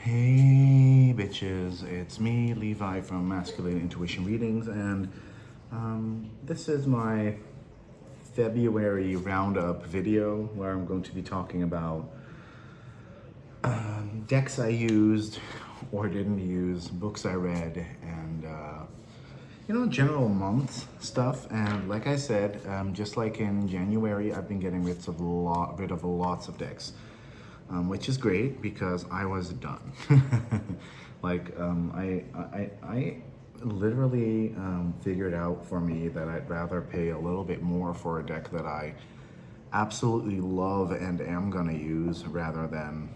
Hey bitches, it's me, Levi from Masculine Intuition Readings, and this is my February roundup video where I'm going to be talking about decks I used or didn't use, books I read, and general month stuff. And like I said, just like in January, I've been getting rid of lots of decks. Which is great because I was done. I literally figured out for me that I'd rather pay a little bit more for a deck that I absolutely love and am gonna use rather than,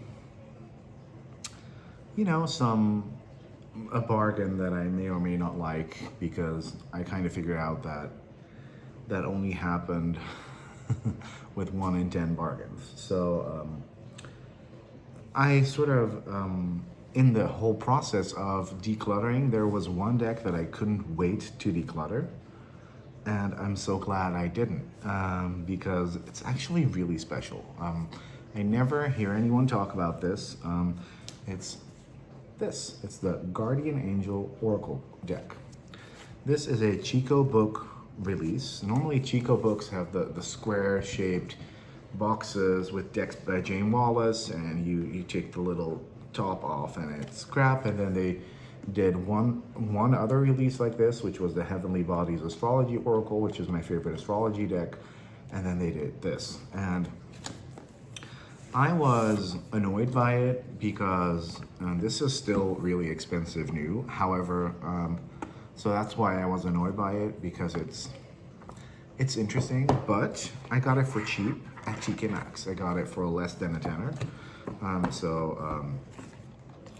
a bargain that I may or may not like, because I kind of figured out that that only happened with 1 in 10 bargains. So I sort of, in the whole process of decluttering, there was one deck that I couldn't wait to declutter. And I'm so glad I didn't, because it's actually really special. I never hear anyone talk about this. It's the Guardian Angel Oracle deck. This is a Chico book release. Normally Chico books have the square-shaped boxes with decks by Jane Wallace, and you take the little top off and it's crap. And then they did one other release like this, which was the Heavenly Bodies Astrology Oracle, which is my favorite astrology deck. And then they did this, and I was annoyed by it because this is still really expensive new. However, so that's why I was annoyed by it, because it's interesting, but I got it for cheap at TK Maxx. I got it for less than a tenner.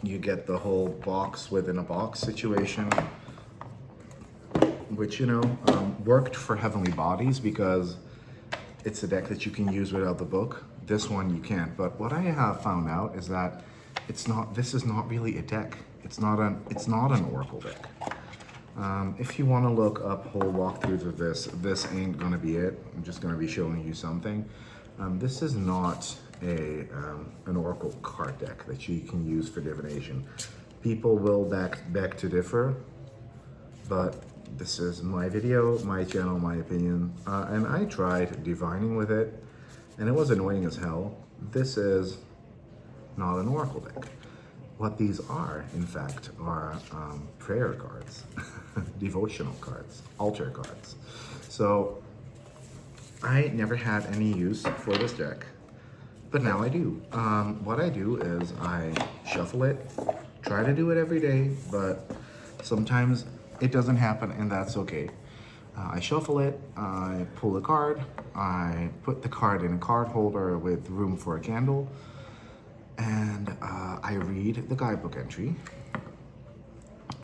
You get the whole box within a box situation, which, worked for Heavenly Bodies because it's a deck that you can use without the book. This one you can't. But what I have found out is that this is not really a deck. It's not an Oracle deck. If you want to look up whole walkthroughs of this ain't gonna be it. I'm just gonna be showing you something. This is not an Oracle card deck that you can use for divination. People will beg to differ, but this is my video, my channel, my opinion, and I tried divining with it, and it was annoying as hell. This is not an Oracle deck. What these are, in fact, are prayer cards, devotional cards, altar cards. So I never had any use for this deck, but now I do. What I do is I shuffle it, try to do it every day, but sometimes it doesn't happen, and that's okay. I shuffle it, I pull a card, I put the card in a card holder with room for a candle, and I read the guidebook entry,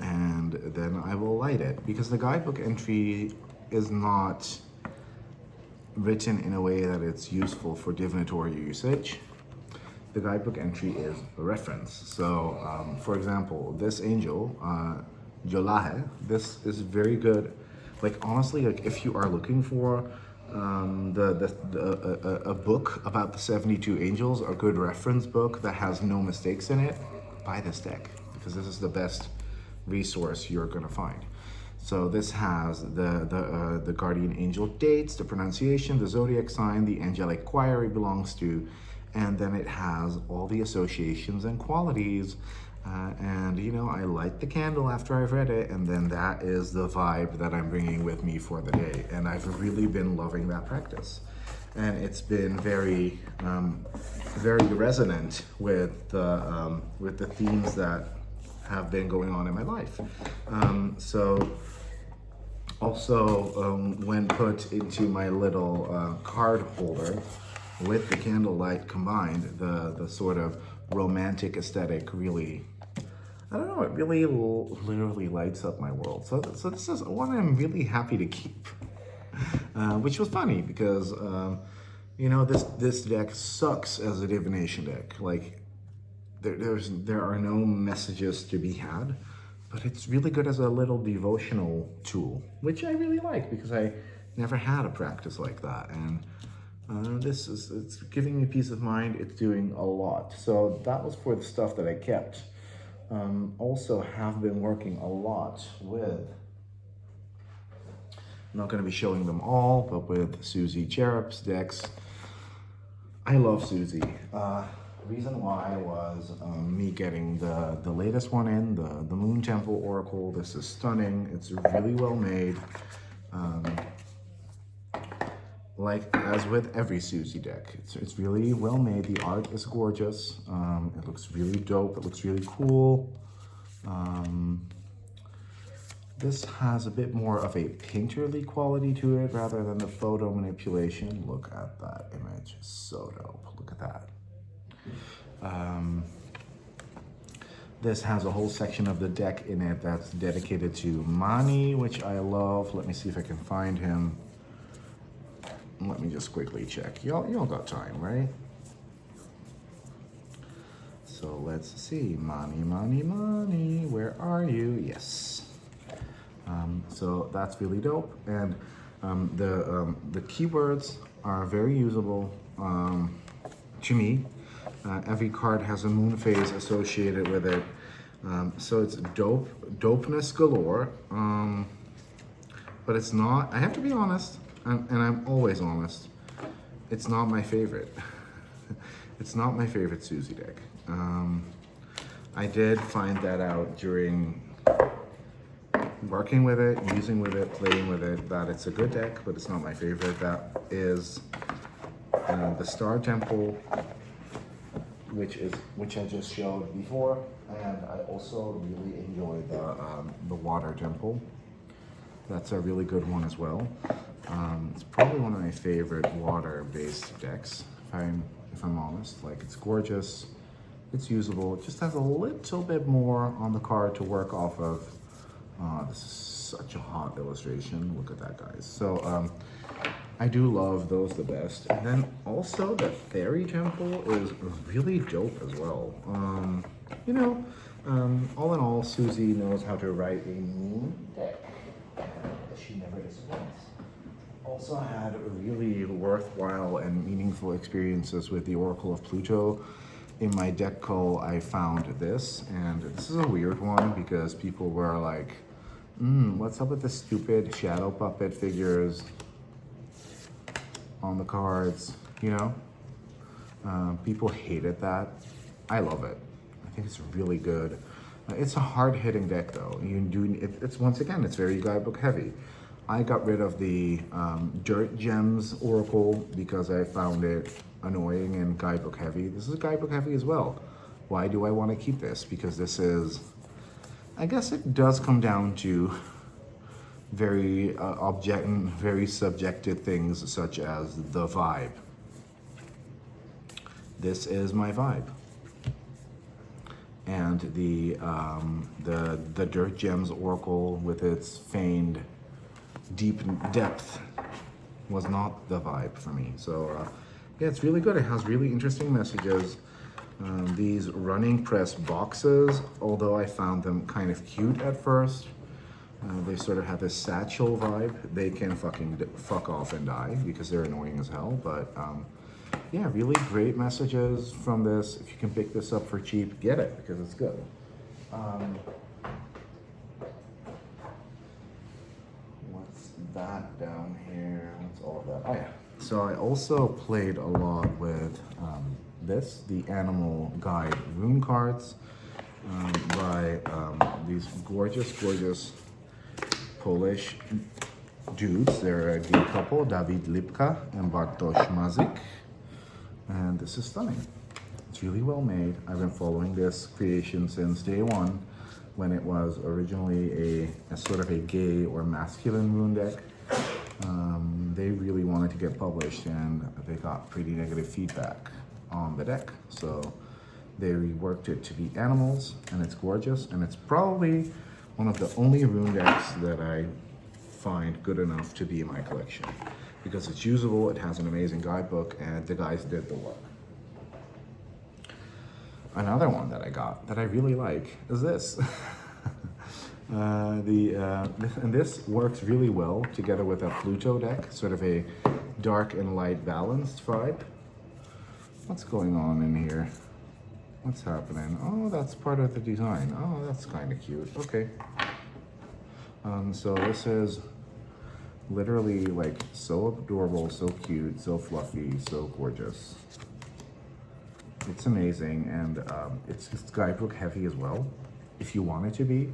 and then I will light it, because the guidebook entry is not written in a way that it's useful for divinatory usage. The guidebook entry is a reference. So, for example, this angel, Jolahe, this is very good. Like, honestly, like, if you are looking for a book about the 72 angels, a good reference book that has no mistakes in it, buy this deck, because this is the best resource you're gonna find. So this has the guardian angel dates, the pronunciation, the zodiac sign, the angelic choir it belongs to, and then it has all the associations and qualities. And I light the candle after I've read it, and then that is the vibe that I'm bringing with me for the day. And I've really been loving that practice, and it's been very, very resonant with the themes that have been going on in my life. When put into my little card holder with the candlelight combined, the sort of romantic aesthetic really, I don't know, it really literally lights up my world. So this is one I'm really happy to keep, which was funny because, this deck sucks as a divination deck. Like, there are no messages to be had, but it's really good as a little devotional tool, which I really like because I never had a practice like that. And it's giving me peace of mind. It's doing a lot. So that was for the stuff that I kept. Also have been working a lot with, I'm not going to be showing them all, but with Susie Cherub's decks. I love Susie. Reason why was me getting the latest one in, the Moon Temple Oracle. This is stunning. It's really well made. Like as with every Susie deck, it's really well made. The art is gorgeous. It looks really dope. It looks really cool. This has a bit more of a painterly quality to it rather than the photo manipulation. Look at that image, so dope. Look at that. This has a whole section of the deck in it that's dedicated to Mani, which I love. Let me see if I can find him. Let me just quickly check. Y'all got time, right? So let's see. Mani, where are you? Yes. So that's really dope. And the keywords are very usable to me. Every card has a moon phase associated with it. So it's dopeness galore. But it's not, I have to be honest, and I'm always honest, it's not my favorite. It's not my favorite Susie deck. I did find that out during working with it, using with it, playing with it, that it's a good deck, but it's not my favorite. That is the Star Temple, which I just showed before, and I also really enjoy the Water Temple. That's a really good one as well. It's probably one of my favorite water-based decks, if I'm honest. Like, it's gorgeous, it's usable, it just has a little bit more on the card to work off of. This is such a hot illustration. Look at that, guys. So I do love those the best. And then also the Fairy Temple is really dope as well. All in all, Susie knows how to write a moon deck. She never disappoints. Also had really worthwhile and meaningful experiences with the Oracle of Pluto. In my deck call, I found this, and this is a weird one because people were like, what's up with the stupid shadow puppet figures on the cards, you know? People hated that. I love it. I think it's really good. It's a hard-hitting deck, though. It's once again, it's very guidebook heavy. I got rid of the Dirt Gems Oracle because I found it annoying and guidebook heavy. This is guidebook heavy as well. Why do I want to keep this? Because this is, I guess it does come down to very very subjective things such as the vibe. This is my vibe. And the Dirt Gems Oracle with its feigned deep depth was not the vibe for me. So yeah, it's really good. It has really interesting messages. These running press boxes, although I found them kind of cute at first, they sort of have this satchel vibe. They can fuck off and die because they're annoying as hell. But yeah, really great messages from this. If you can pick this up for cheap, get it because it's good. What's that down here? What's all of that? Oh yeah. So I also played a lot with the Animal Guide rune cards by these gorgeous Polish dudes. They're a gay couple, Dawid Lipka and Bartosz Mazik. And this is stunning. It's really well made. I've been following this creation since day one, when it was originally a sort of a gay or masculine rune deck. They really wanted to get published and they got pretty negative feedback on the deck. So they reworked it to be animals, and it's gorgeous, and it's probably one of the only rune decks that I find good enough to be in my collection because it's usable, it has an amazing guidebook, and the guys did the work. Another one that I got that I really like is this. And this works really well together with a Pluto deck, sort of a dark and light balanced vibe. What's going on in here? What's happening? Oh, that's part of the design. Oh, that's kind of cute. Okay. So this is literally like so adorable, so cute, so fluffy, so gorgeous. It's amazing, and it's guidebook heavy as well, if you want it to be.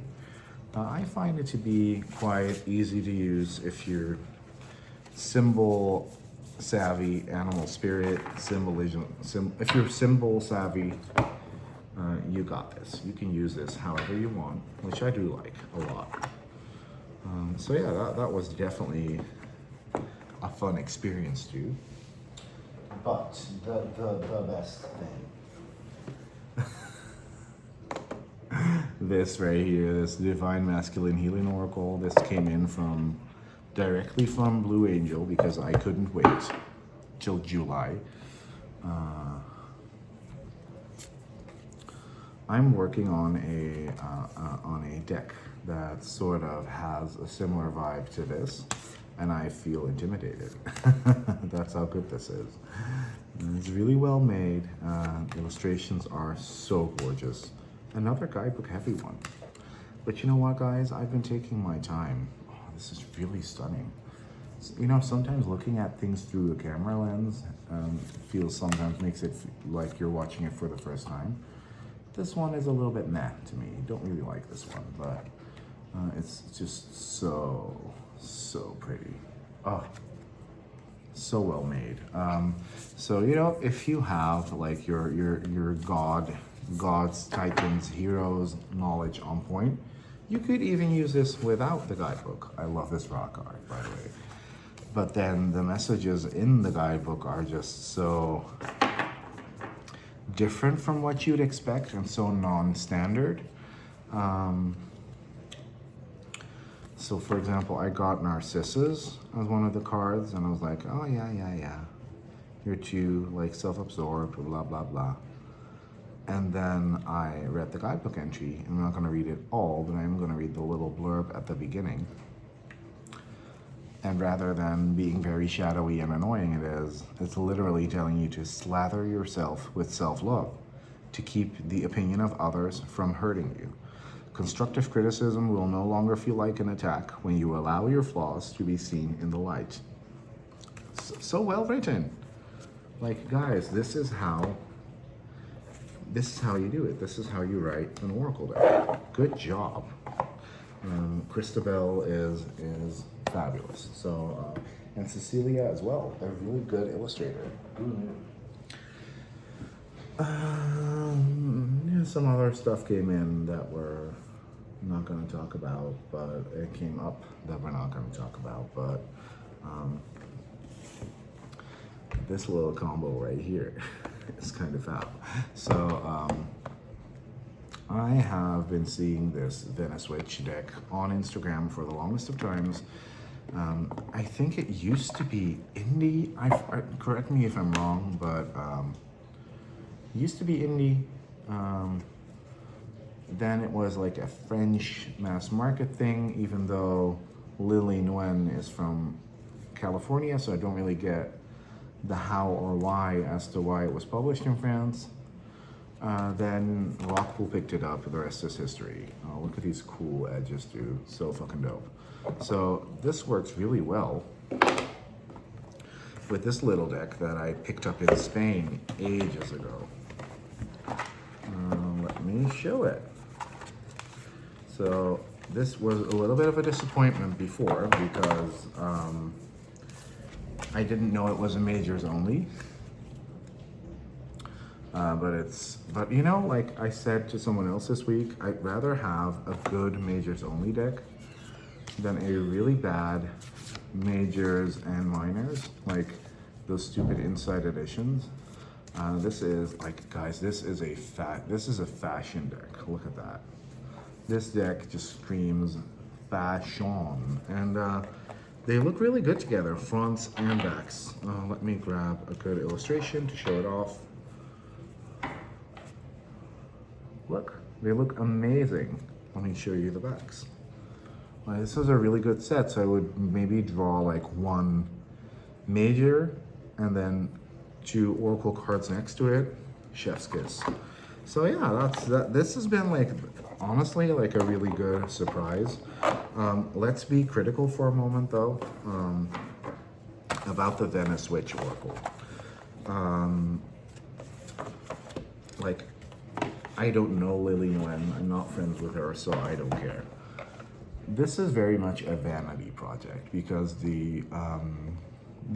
I find it to be quite easy to use if you're symbol savvy, animal spirit, symbolism. If you're symbol savvy, you got this. You can use this however you want, which I do like a lot. So yeah, that was definitely a fun experience too. But the best thing. This right here, this Divine Masculine Healing Oracle, this came in directly from Blue Angel because I couldn't wait till July. I'm working on a deck that sort of has a similar vibe to this, and I feel intimidated. That's how good this is. And it's really well made. The illustrations are so gorgeous. Another guidebook heavy one. But you know what, guys? I've been taking my time. Oh, this is really stunning. You know, sometimes looking at things through the camera lens sometimes makes it like you're watching it for the first time. This one is a little bit meh to me. Don't really like this one, but it's just so pretty. Oh, so well made. So you know, if you have like your gods, titans, heroes knowledge on point, you could even use this without the guidebook. I love this rock art, by the way. But then the messages in the guidebook are just so different from what you'd expect and so non-standard. So for example, I got Narcissus as one of the cards, and I was like, oh yeah. You're too like self-absorbed, blah, blah, blah. And then I read the guidebook entry. I'm not gonna read it all, but I'm gonna read the little blurb at the beginning. And rather than being very shadowy and annoying it's literally telling you to slather yourself with self-love, to keep the opinion of others from hurting you. Constructive criticism will no longer feel like an attack when you allow your flaws to be seen in the light. So well written. Like, guys, this is how you do it. This is how you write an oracle deck. Good job. Christabel is fabulous. So, and Cecilia as well. A really good illustrator. Yeah, some other stuff came in that we're not going to talk about, but it came up that we're not going to talk about. But this little combo right here is kind of foul. So I have been seeing this Venice Witch deck on Instagram for the longest of times. I think it used to be indie. Correct me if I'm wrong, but it used to be indie. Then it was like a French mass market thing, even though Lily Nguyen is from California, so I don't really get the how or why as to why it was published in France. Then Rockpool picked it up, the rest is history. Oh, look at these cool edges, dude. So fucking dope. So this works really well with this little deck that I picked up in Spain ages ago. Let me show it. So this was a little bit of a disappointment before because I didn't know it was a majors only. But you know, like I said to someone else this week, I'd rather have a good majors only deck than a really bad majors and minors, like those stupid inside editions. This is like, guys, this is a fashion deck. Look at that. This deck just screams fashion, and they look really good together, fronts and backs. Let me grab a good illustration to show it off. Look, they look amazing. Let me show you the backs. This is a really good set, so I would maybe draw like one major and then 2 oracle cards next to it. Chef's kiss. So yeah, that's that. This has been like, honestly, like a really good surprise. Let's be critical for a moment though, about the Venice Witch Oracle. Like, I don't know Lily Nguyen. I'm not friends with her, so I don't care. This is very much a vanity project because the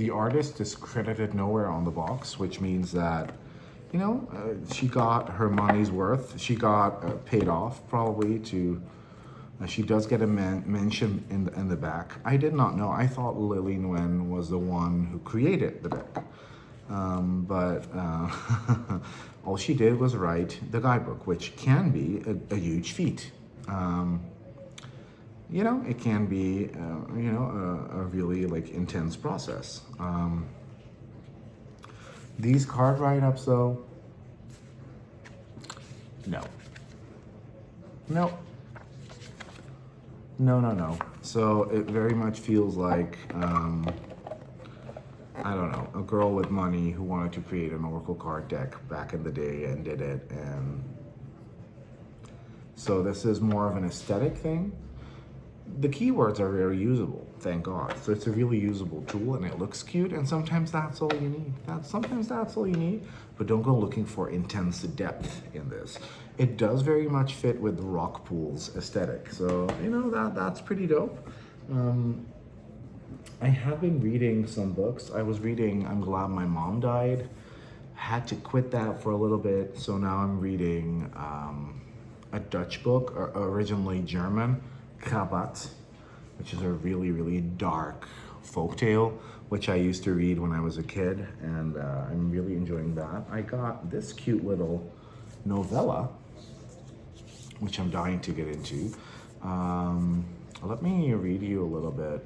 artist is credited nowhere on the box, which means that, you know, she got her money's worth. She got paid off probably to. She does get a mention in the back. I did not know. I thought Lily Nguyen was the one who created the deck. But all she did was write the guidebook, which can be a huge feat. You know, it can be, you know, a really like intense process. These card write-ups though, no. No. No, no, no. So it very much feels like, I don't know, a girl with money who wanted to create an Oracle card deck back in the day and did it. And so this is more of an aesthetic thing. The keywords are very usable, thank God. So it's a really usable tool and it looks cute, and sometimes that's all you need. Sometimes that's all you need, but don't go looking for intense depth in this. It does very much fit with the Rock Pool's aesthetic. So, you know, that's pretty dope. I have been reading some books. I was reading I'm Glad My Mom Died. Had to quit that for a little bit, so now I'm reading a Dutch book, originally German, Krabat, which is a really, really dark folktale, which I used to read when I was a kid, and I'm really enjoying that. I got this cute little novella, which I'm dying to get into. Let me read you a little bit.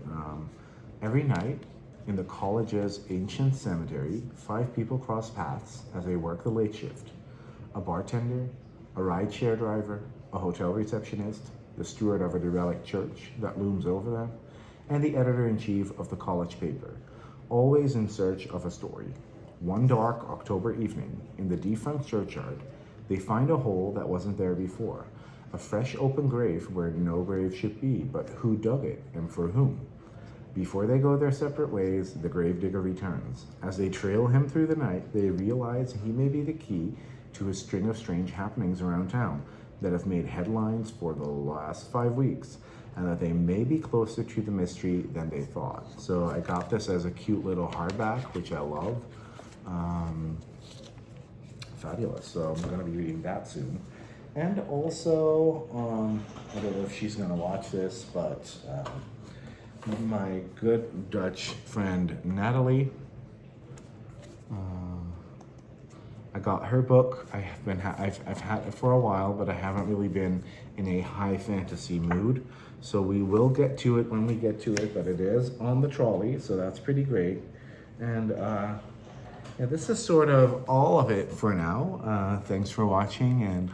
Every night in the college's ancient cemetery, 5 people cross paths as they work the late shift. A bartender, a rideshare driver, a hotel receptionist, the steward of a derelict church that looms over them, and the editor-in-chief of the college paper, always in search of a story. One dark October evening, in the defunct churchyard, they find a hole that wasn't there before, a fresh open grave where no grave should be, but who dug it and for whom? Before they go their separate ways, the gravedigger returns. As they trail him through the night, they realize he may be the key to a string of strange happenings around town that have made headlines for the last 5 weeks, and that they may be closer to the mystery than they thought. So I got this as a cute little hardback, which I love. Fabulous. So I'm going to be reading that soon. And also, I don't know if she's going to watch this, but my good Dutch friend Natalie, I got her book. I've had it for a while, but I haven't really been in a high fantasy mood. So we will get to it when we get to it, but it is on the trolley, so that's pretty great. And yeah, this is sort of all of it for now. Thanks for watching, and